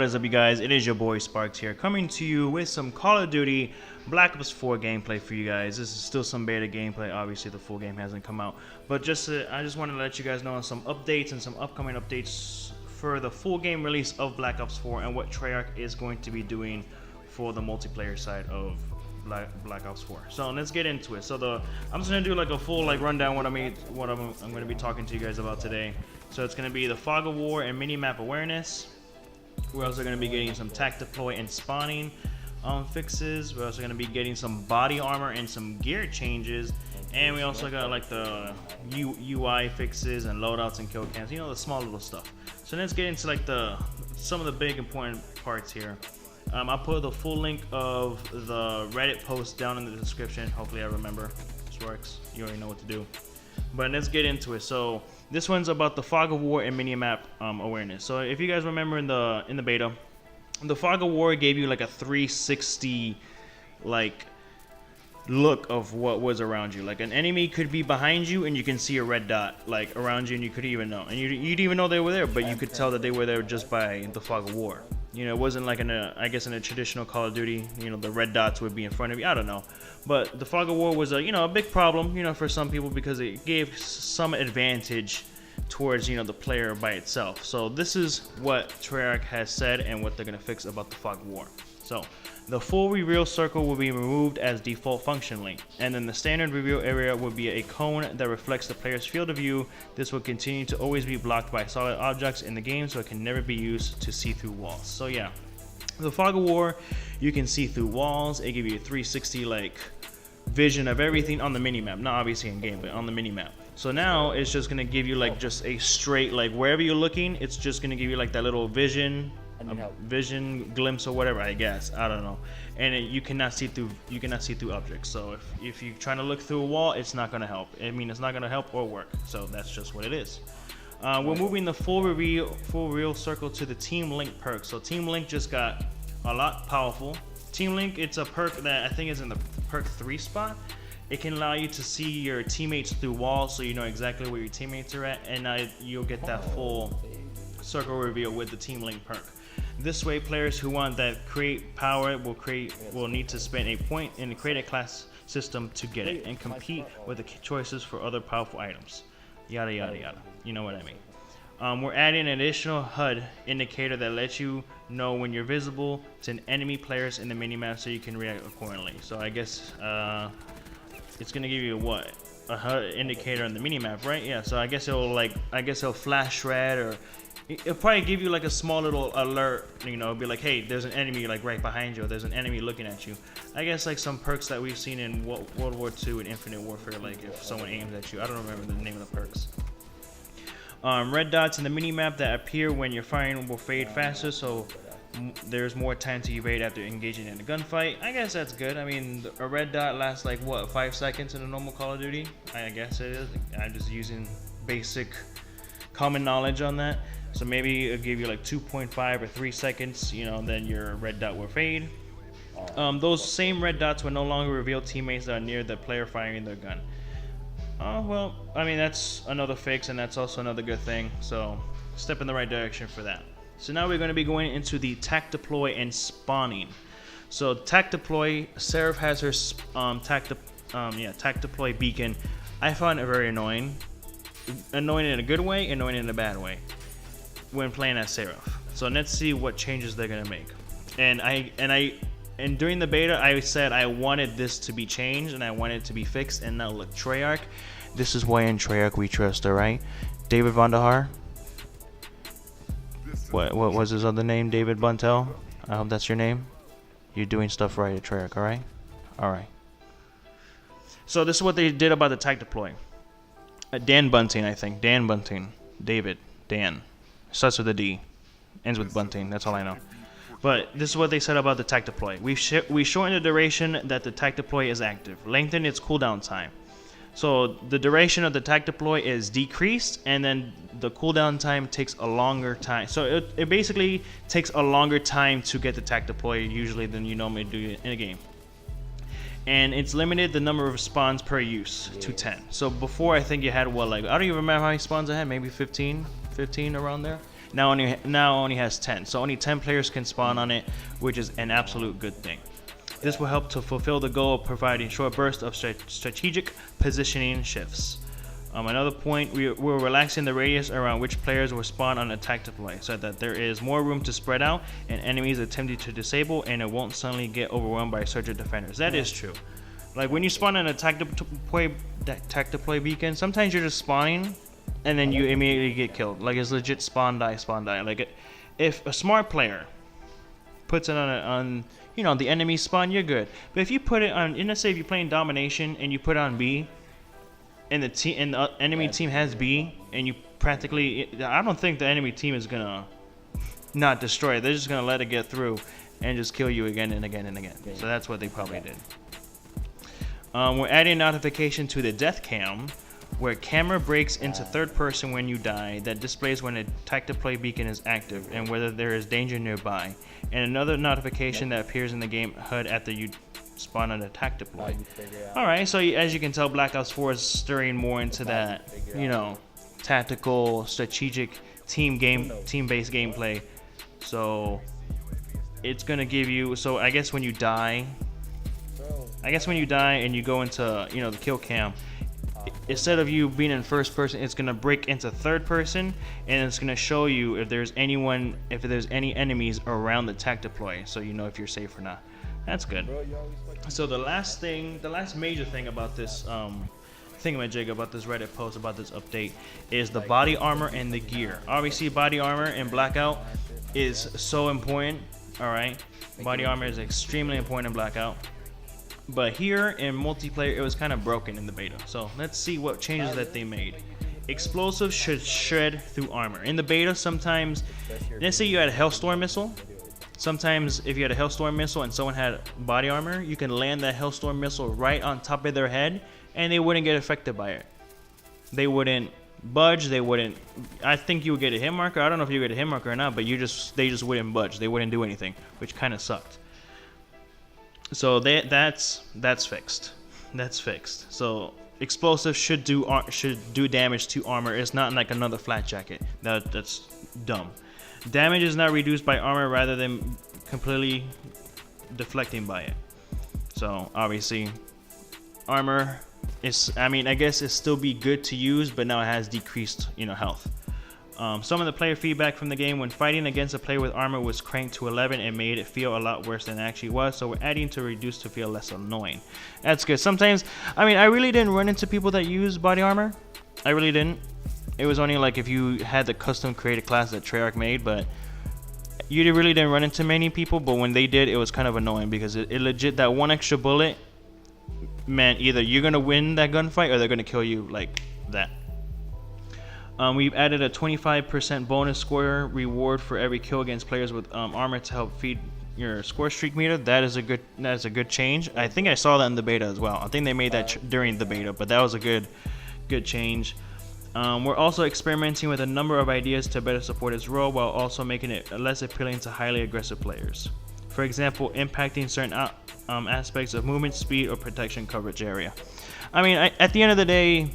What is up, you guys? It is your boy Sparkz here, coming to you with some Call of Duty Black Ops 4 gameplay for you guys. This is still some beta gameplay. Obviously, the full game hasn't come out, but I just wanted to let you guys know on some updates and some upcoming updates for the full game release of Black Ops 4 and what Treyarch is going to be doing for the multiplayer side of Black Ops 4. So let's get into it. So I'm just gonna do like a full rundown what I'm gonna be talking to you guys about today. So it's gonna be the fog of war and minimap awareness. We're also going to be getting some tac deploy and spawning fixes. We're also going to be getting some body armor and some gear changes. And we also got like the UI fixes and loadouts and kill cams. You know, the small little stuff. So let's get into like some of the big important parts here. I'll put the full link of the Reddit post down in the description. Hopefully I remember. This works. You already know what to do. But let's get into it. So this one's about the fog of war and minimap awareness. So if you guys remember in the beta, the fog of war gave you like a 360 like look of what was around you. Like an enemy could be behind you and you can see a red dot like around you, and you could even know, and you'd even know they were there, but you could tell that they were there just by the fog of war. You know, it wasn't like I guess in a traditional Call of Duty, you know, the red dots would be in front of you. I don't know. But the fog of war was a big problem, for some people, because it gave some advantage towards, the player by itself. So this is what Treyarch has said and what they're going to fix about the fog of war. So the full reveal circle will be removed as default functionally, and then the standard reveal area will be a cone that reflects the player's field of view. This will continue to always be blocked by solid objects in the game, so it can never be used to see through walls. So yeah, the fog of war, you can see through walls. It gives you a 360 like vision of everything on the minimap, not obviously in game, but on the minimap. So now it's just gonna give you like just a straight, like wherever you're looking, it's just gonna give you like that little vision glimpse or whatever, I guess. I don't know. And you cannot see through objects. So if you're trying to look through a wall, it's not gonna help. I mean, it's not gonna help or work. So that's just what it is. We're moving the full reveal circle to the Team Link perk. So Team Link just got a lot powerful. Team Link, it's a perk that I think is in the perk 3 spot. It can allow you to see your teammates through walls, so you know exactly where your teammates are at, and you'll get that full circle reveal with the Team Link perk. This way, players who want that create power will need to spend a point in the create class system to get it, and compete with the choices for other powerful items. Yada yada yada. You know what I mean. We're adding an additional HUD indicator that lets you know when you're visible to enemy players in the minimap, so you can react accordingly. So I guess it's gonna give you a HUD indicator on the minimap, right? Yeah. So I guess it'll flash red, or it'll probably give you like a small little alert. It'll be like, hey, there's an enemy like right behind you, or there's an enemy looking at you. I guess like some perks that we've seen in World War II and Infinite Warfare, like if someone aims at you. I don't remember the name of the perks. Red dots in the minimap that appear when you're firing will fade faster, so there's more time to evade after engaging in a gunfight. I guess that's good. I mean, a red dot lasts like what, 5 seconds in a normal Call of Duty? I guess it is. I'm just using basic common knowledge on that. So maybe it'll give you like 2.5 or 3 seconds, then your red dot will fade. Those same red dots will no longer reveal teammates that are near the player firing their gun. Well, I mean, that's another fix, and that's also another good thing. So step in the right direction for that. So now we're going to be going into the tac deploy and spawning. So tac deploy, Seraph has her tac deploy beacon. I find it very annoying. Annoying in a good way, annoying in a bad way when playing as Seraph. So let's see what changes they're going to make. And during the beta, I said I wanted this to be changed and I wanted it to be fixed. And now look, Treyarch. This is why in Treyarch we trust, alright? David Vonderhaar. What was his other name? David Buntel? I hope that's your name. You're doing stuff right at Treyarch, alright? Alright. So this is what they did about the tac deploy. Dan Bunting, I think. Dan Bunting. David. Dan. Starts with a D. Ends with Bunting. That's all I know. But this is what they said about the tac deploy. We shorten the duration that the tac deploy is active. Lengthen its cooldown time. So the duration of the tac deploy is decreased, and then the cooldown time takes a longer time. So it basically takes a longer time to get the tac deploy usually than you normally do in a game. And it's limited the number of spawns per use to 10. So before, I think you had I don't even remember how many spawns I had, maybe 15 around there. now only has 10. So only 10 players can spawn on it, which is an absolute good thing. This will help to fulfill the goal of providing short bursts of strategic positioning shifts. Another point, we're relaxing the radius around which players will spawn on attack deploy, so that there is more room to spread out and enemies attempting to disable, and it won't suddenly get overwhelmed by a surge of defenders. That is true. Like when you spawn an attack deploy beacon, sometimes you're just spawning and then you immediately get killed. Like it's legit spawn die. Like if a smart player puts it on the enemy spawn, you're good. But if you put it on, let's say if you're playing domination and you put it on B, and the enemy team has B, and you practically, I don't think the enemy team is gonna not destroy it. They're just gonna let it get through and just kill you again and again and again. So that's what they probably did. We're adding notification to the death cam, where camera breaks into third person when you die, that displays when a attack deploy beacon is active and whether there is danger nearby, and another notification that appears in the game HUD after you spawn an attack deploy. Alright, so as you can tell, Black Ops 4 is stirring more into that, tactical, strategic, team-based gameplay. So it's gonna give you, so I guess when you die and you go into, the kill cam, instead of you being in first person, it's gonna break into third person, and it's gonna show you if there's any enemies around the attack deploy, so you know if you're safe or not. That's good. So the last major thing about this thingamajig, about this Reddit post, about this update, is the body armor and the gear. Obviously, body armor in Blackout is so important. All right, body armor is extremely important in Blackout. But here in multiplayer, it was kind of broken in the beta. So let's see what changes that they made. Explosives should shred through armor. In the beta, sometimes, let's say you had a Hellstorm missile. Sometimes if you had a Hellstorm missile and someone had body armor, you can land that Hellstorm missile right on top of their head and they wouldn't get affected by it. They wouldn't budge, I think you would get a hit marker. I don't know if you get a hit marker or not, but they just wouldn't budge. They wouldn't do anything, which kind of sucked. So that's fixed. That's fixed. So explosives should do damage to armor. It's not like another flat jacket. That's dumb. Damage is not reduced by armor rather than completely deflecting by it. So obviously, armor is, I guess it still be good to use, but now it has decreased, health. Some of the player feedback from the game: when fighting against a player with armor was cranked to 11 and made it feel a lot worse than it actually was. So we're adding to reduce to feel less annoying. That's good. Sometimes, I really didn't run into people that use body armor. I really didn't. It was only like if you had the custom created class that Treyarch made, but you really didn't run into many people. But when they did, it was kind of annoying because it legit, that one extra bullet meant either you're gonna win that gunfight or they're gonna kill you like that. We've added a 25% bonus score reward for every kill against players with armor to help feed your score streak meter. That is a good change. I think I saw that in the beta as well. I think they made that during the beta, but that was a good change. We're also experimenting with a number of ideas to better support its role while also making it less appealing to highly aggressive players. For example, impacting certain aspects of movement, speed, or protection coverage area. At the end of the day,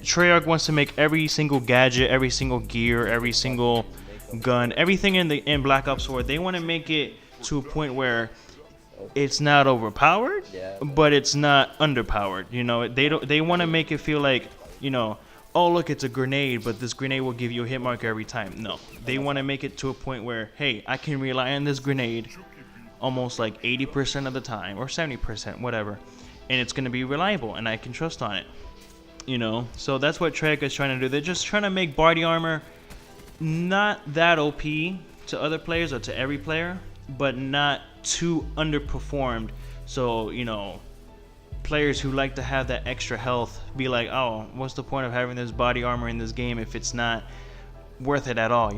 Treyarch wants to make every single gadget, every single gear, every single gun, everything in Black Ops 4. They want to make it to a point where it's not overpowered, but it's not underpowered. They want to make it feel like, oh look, it's a grenade, but this grenade will give you a hit marker every time. No, they want to make it to a point where, hey, I can rely on this grenade almost like 80% of the time, or 70%, whatever, and it's going to be reliable, and I can trust on it. So that's what Treyarch is trying to do. They're just trying to make body armor not that OP to other players or to every player, but not too underperformed. So, players who like to have that extra health be like, oh, what's the point of having this body armor in this game if it's not worth it at all,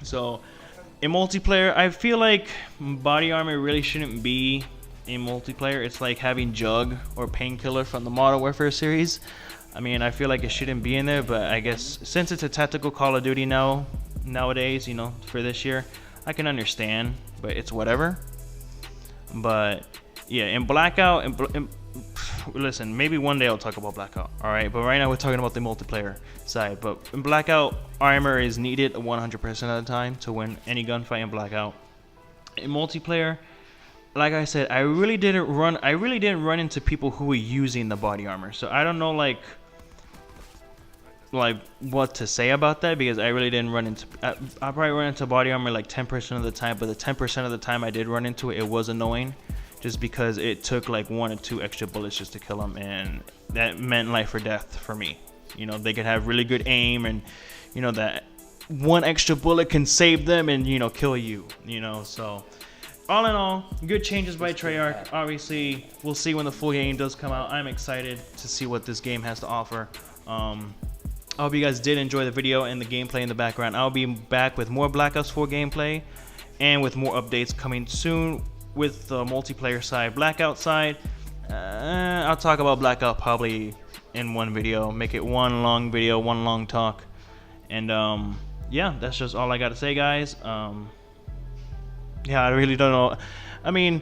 So in multiplayer, I feel like body armor really shouldn't be in multiplayer. It's like having Jug or Painkiller from the Modern Warfare series. I feel like it shouldn't be in there, but I guess since it's a tactical Call of Duty nowadays, for this year, I can understand, but it's whatever. But yeah, in Blackout, listen, maybe one day I'll talk about Blackout. All right, but right now we're talking about the multiplayer side. But in Blackout, armor is needed 100% of the time to win any gunfight in Blackout. In multiplayer, like I said, I really didn't run into people who were using the body armor. So I don't know like what to say about that, because I really didn't run into I probably run into body armor like 10% of the time, but the 10% of the time I did run into it, it was annoying, just because it took like 1 or 2 extra bullets just to kill them, and that meant life or death for me. You know, they could have really good aim, and you know that 1 extra bullet can save them and, you know, kill you, you know. So all in all, good changes by Treyarch. Obviously, we'll see when the full game does come out. I'm excited to see what this game has to offer. I hope you guys did enjoy the video and the gameplay in the background. I'll be back with more Black Ops 4 gameplay and with more updates coming soon with the multiplayer side. Blackout side, I'll talk about Blackout probably in one video. Make it one long video, one long talk. And yeah, that's just all I got to say, guys. Yeah, I really don't know. I mean,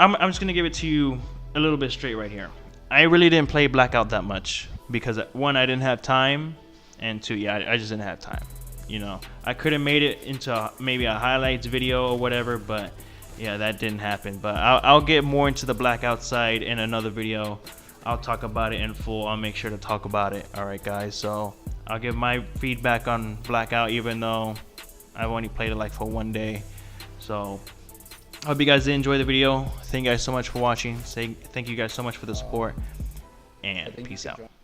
I'm just going to give it to you a little bit straight right here. I really didn't play Blackout that much, because 1, I didn't have time, and 2, yeah, I just didn't have time. You know, I could have made it into maybe a highlights video or whatever, but yeah, that didn't happen. But I'll get more into the Blackout side in another video. I'll talk about it in full. I'll make sure to talk about it. All right, guys. So I'll give my feedback on Blackout, even though I've only played it like for 1 day. So I hope you guys did enjoy the video. Thank you guys so much for watching. Thank you guys so much for the support, and peace out.